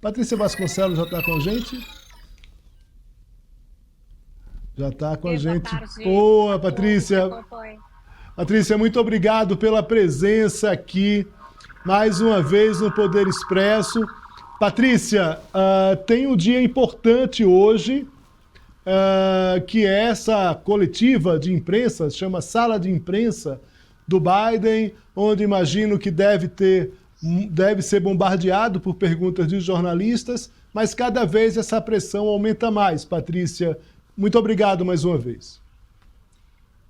Patrícia Vasconcelos já está com a gente? Já está com a Boa gente. tarde a Boa, todos que Patrícia. acompanham. Patrícia, muito obrigado pela presença aqui, mais uma vez no Poder Expresso. Patrícia, tem um dia importante hoje, que é essa coletiva de imprensa, chama Sala de Imprensa do Biden, onde imagino que deve ser bombardeado por perguntas de jornalistas, mas cada vez essa pressão aumenta mais. Patrícia, muito obrigado mais uma vez.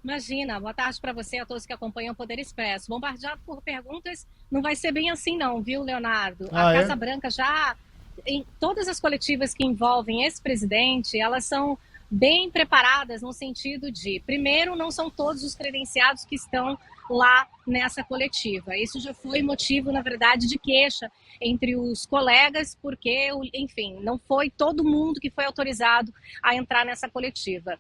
Imagina, boa tarde para você e a todos que acompanham o Poder Expresso. Bombardeado por perguntas não vai ser bem assim não, viu, Leonardo? A Ah, Casa é? Branca já, em todas as coletivas que envolvem esse presidente, elas são bem preparadas no sentido de, primeiro, não são todos os credenciados que estão lá nessa coletiva. Isso já foi motivo, na verdade, de queixa entre os colegas, porque, enfim, não foi todo mundo que foi autorizado a entrar nessa coletiva.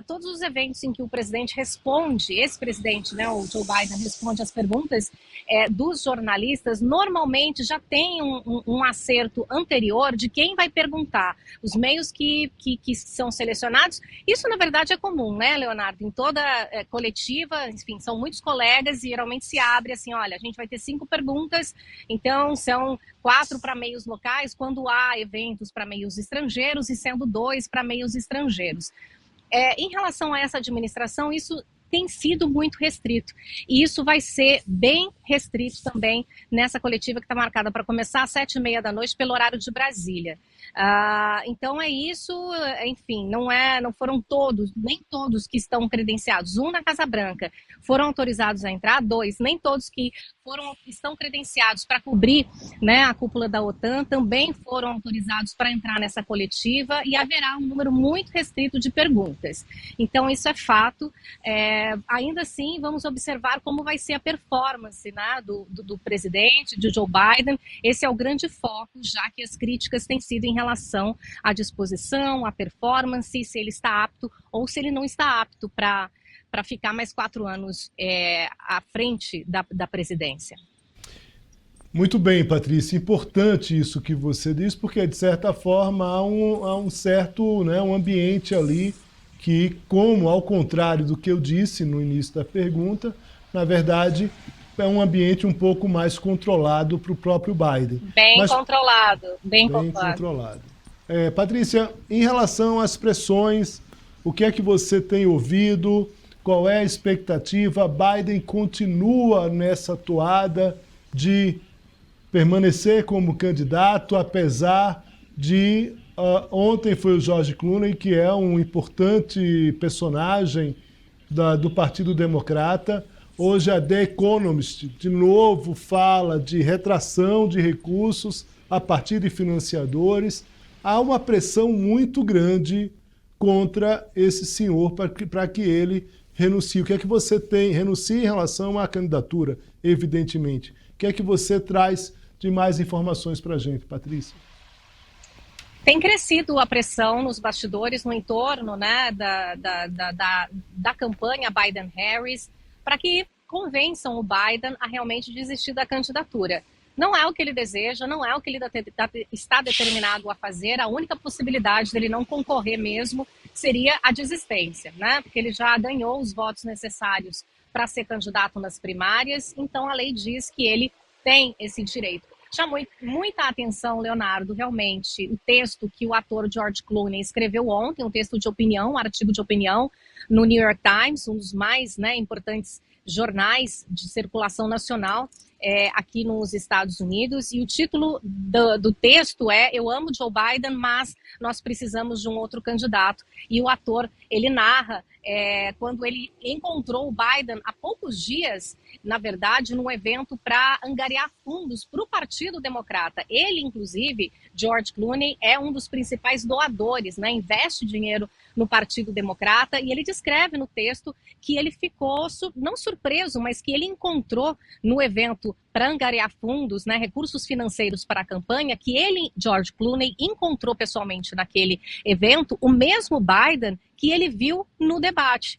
Todos os eventos em que o presidente responde, esse presidente, né, o Joe Biden, responde às perguntas dos jornalistas, normalmente já tem um acerto anterior de quem vai perguntar, os meios que são selecionados. Isso, na verdade, é comum, né, Leonardo? Em toda coletiva, enfim, são muitos colegas e geralmente se abre assim, olha, a gente vai ter 5 perguntas, então são 4 para meios locais, quando há eventos para meios estrangeiros e sendo 2 para meios estrangeiros. Em relação a essa administração, isso tem sido muito restrito. E isso vai ser bem restrito também nessa coletiva que está marcada para começar às 7h30 da noite pelo horário de Brasília. Então é isso, enfim, não foram todos, nem todos que estão credenciados. Na Casa Branca foram autorizados a entrar, 2, nem todos que estão credenciados para cobrir, né, a cúpula da OTAN também foram autorizados para entrar nessa coletiva e haverá um número muito restrito de perguntas. Então isso é fato. Ainda assim, vamos observar como vai ser a performance, né, do presidente, de Joe Biden. Esse é o grande foco, já que as críticas têm sido em relação à disposição, à performance, se ele está apto ou se ele não está apto para ficar mais 4 anos à frente da presidência. Muito bem, Patrícia. Importante isso que você disse, porque de certa forma há um certo, né, um ambiente ali que, como ao contrário do que eu disse no início da pergunta, na verdade é um ambiente um pouco mais controlado para o próprio Biden. Bem Mas controlado, bem bem controlado. controlado. Patrícia, em relação às pressões, o que é que você tem ouvido? Qual é a expectativa? Biden continua nessa toada de permanecer como candidato, apesar de ontem foi o George Clooney, que é um importante personagem do Partido Democrata. Hoje a The Economist, de novo, fala de retração de recursos a partir de financiadores. Há uma pressão muito grande contra esse senhor para que ele renuncie. O que é que você tem? Renuncie em relação à candidatura, evidentemente. O que é que você traz de mais informações para a gente, Patrícia? Tem crescido a pressão nos bastidores, no entorno, né, da campanha Biden-Harris, para que convençam o Biden a realmente desistir da candidatura. Não é o que ele deseja, não é o que ele está determinado a fazer. A única possibilidade dele não concorrer mesmo seria a desistência, né? Porque ele já ganhou os votos necessários para ser candidato nas primárias, então a lei diz que ele tem esse direito. Chamou muita atenção, Leonardo, realmente, o texto que o ator George Clooney escreveu ontem, um texto de opinião, um artigo de opinião, no New York Times, um dos mais, né, importantes jornais de circulação nacional aqui nos Estados Unidos. E o título do texto é "Eu amo Joe Biden, mas nós precisamos de um outro candidato". E o ator, ele narra quando ele encontrou o Biden há poucos dias, na verdade, num evento para angariar fundos para o Partido Democrata. Ele, inclusive, George Clooney, é um dos principais doadores, né? Investe dinheiro no Partido Democrata, e ele descreve no texto que ele ficou, não surpreso, mas que ele encontrou no evento para angariar fundos, né, recursos financeiros para a campanha, que ele, George Clooney, encontrou pessoalmente naquele evento o mesmo Biden que ele viu no debate.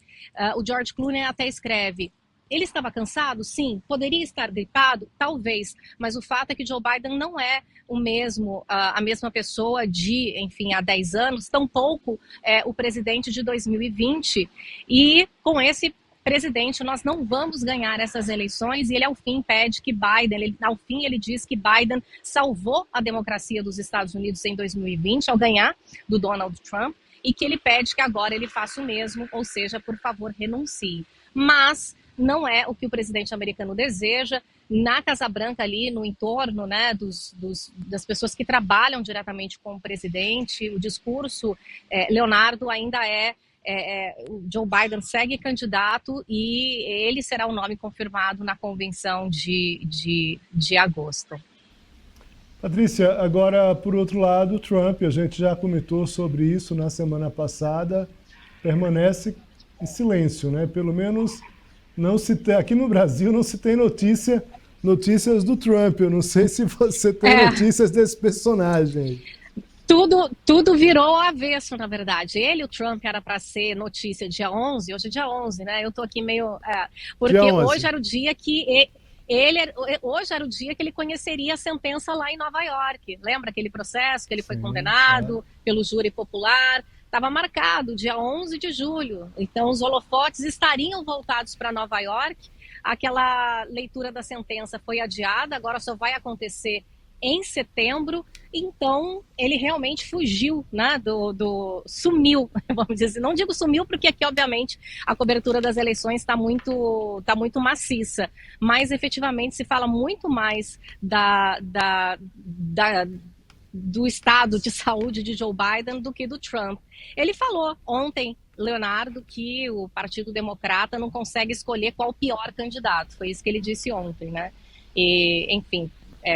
O George Clooney até escreve: Ele estava cansado? Sim. Poderia estar gripado? Talvez. Mas o fato é que Joe Biden não é o mesmo, a mesma pessoa de, enfim, há 10 anos, tampouco o presidente de 2020. E com esse presidente, nós não vamos ganhar essas eleições, e ele ao fim pede que Biden, ao fim ele diz que Biden salvou a democracia dos Estados Unidos em 2020 ao ganhar do Donald Trump, e que ele pede que agora ele faça o mesmo, ou seja, por favor, renuncie. Mas não é o que o presidente americano deseja. Na Casa Branca ali, no entorno, né, das pessoas que trabalham diretamente com o presidente, o discurso, Leonardo, ainda o Joe Biden segue candidato e ele será o nome confirmado na convenção de agosto. Patrícia, agora, por outro lado, Trump, a gente já comentou sobre isso na semana passada, permanece em silêncio, né? Pelo menos não se tem, aqui no Brasil não se tem notícias do Trump. Eu não sei se você tem notícias desse personagem. Tudo virou avesso, na verdade. O Trump, era para ser notícia dia 11, hoje é dia 11, né? Eu tô aqui meio... porque hoje era o dia que... Hoje era o dia que ele conheceria a sentença lá em Nova York. Lembra aquele processo que ele foi condenado pelo júri popular? Estava marcado, dia 11 de julho. Então, os holofotes estariam voltados para Nova York. Aquela leitura da sentença foi adiada, agora só vai acontecer em setembro. Então, ele realmente fugiu, né, sumiu, vamos dizer assim. Não digo sumiu porque aqui, obviamente, a cobertura das eleições está muito maciça, mas efetivamente se fala muito mais do estado de saúde de Joe Biden do que do Trump. Ele falou ontem, Leonardo, que o Partido Democrata não consegue escolher qual o pior candidato. Foi isso que ele disse ontem, né? E, enfim,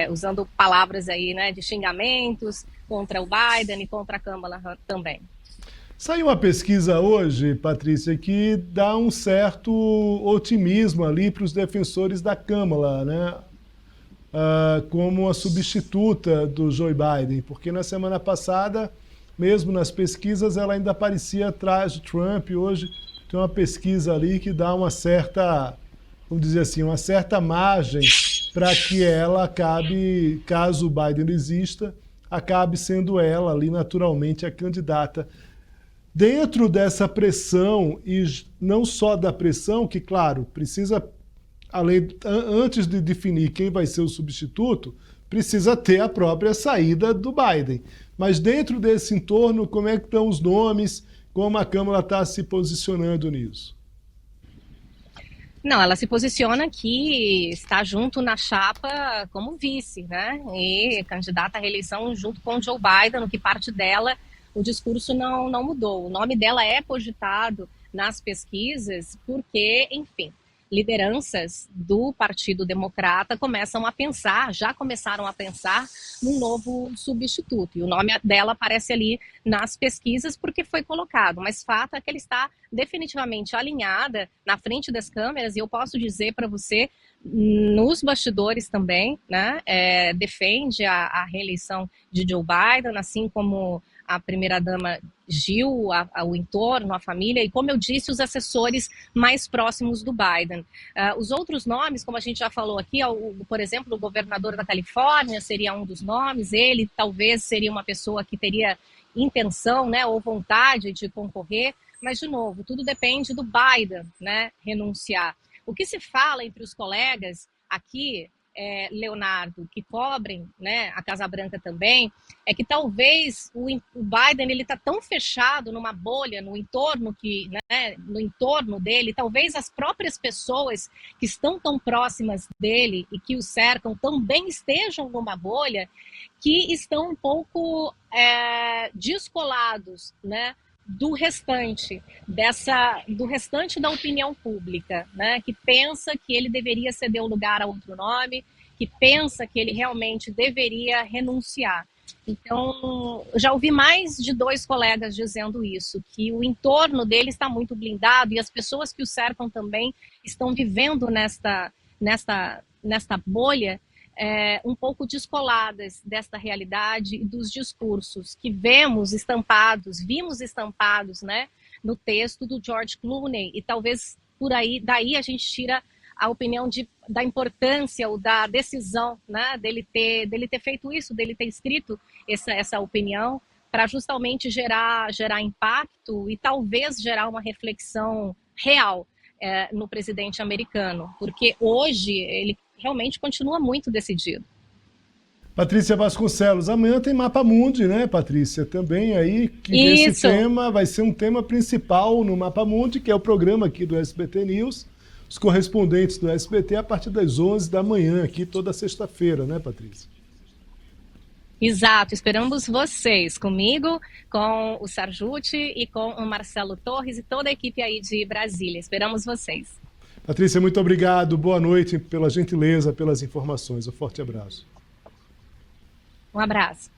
usando palavras aí, né, de xingamentos contra o Biden e contra a Câmara também. Saiu uma pesquisa hoje, Patrícia, que dá um certo otimismo ali para os defensores da Câmara, né? Como a substituta do Joe Biden, porque na semana passada, mesmo nas pesquisas, ela ainda aparecia atrás do Trump. Hoje tem uma pesquisa ali que dá uma certa, vamos dizer assim, uma certa margem para que ela acabe, caso o Biden exista, acabe sendo ela ali naturalmente a candidata. Dentro dessa pressão, e não só da pressão, que claro, precisa, antes de definir quem vai ser o substituto, precisa ter a própria saída do Biden. Mas dentro desse entorno, como é que estão os nomes, como a Câmara está se posicionando nisso? Não, ela se posiciona que está junto na chapa como vice, né? E candidata à reeleição junto com Joe Biden, no que parte dela o discurso não mudou. O nome dela é cogitado nas pesquisas porque, enfim, lideranças do Partido Democrata já começaram a pensar num novo substituto. E o nome dela aparece ali nas pesquisas porque foi colocado. Mas fato é que ela está definitivamente alinhada na frente das câmeras, e eu posso dizer para você, nos bastidores também, né, defende a reeleição de Joe Biden, assim como a primeira-dama Jill, o entorno, a família, e como eu disse, os assessores mais próximos do Biden. Os outros nomes, como a gente já falou aqui, por exemplo, o governador da Califórnia seria um dos nomes. Ele talvez seria uma pessoa que teria intenção, né, ou vontade de concorrer, mas, de novo, tudo depende do Biden, né, renunciar. O que se fala entre os colegas aqui, Leonardo, que cobrem, né, a Casa Branca também, é que talvez o Biden ele está tão fechado numa bolha no entorno no entorno dele, talvez as próprias pessoas que estão tão próximas dele e que o cercam também estejam numa bolha, que estão um pouco descolados, né, do restante da opinião pública, né, que pensa que ele deveria ceder o lugar a outro nome, que pensa que ele realmente deveria renunciar. Então, já ouvi mais de 2 colegas dizendo isso, que o entorno dele está muito blindado e as pessoas que o cercam também estão vivendo nesta bolha, um pouco descoladas desta realidade e dos discursos que vimos estampados, né, no texto do George Clooney, e talvez daí a gente tira a opinião da importância ou da decisão, né, dele ter feito isso, dele ter escrito essa opinião, para justamente gerar impacto e talvez gerar uma reflexão real no presidente americano, porque hoje ele realmente continua muito decidido. Patrícia Vasconcelos, amanhã tem Mapa Mundi, né, Patrícia? Também aí, que esse tema vai ser um tema principal no Mapa Mundi, que é o programa aqui do SBT News, os correspondentes do SBT a partir das 11 da manhã, aqui toda sexta-feira, né, Patrícia? Exato, esperamos vocês, comigo, com o Sarjuti e com o Marcelo Torres e toda a equipe aí de Brasília. Esperamos vocês. Patrícia, muito obrigado, boa noite, pela gentileza, pelas informações. Um forte abraço. Um abraço.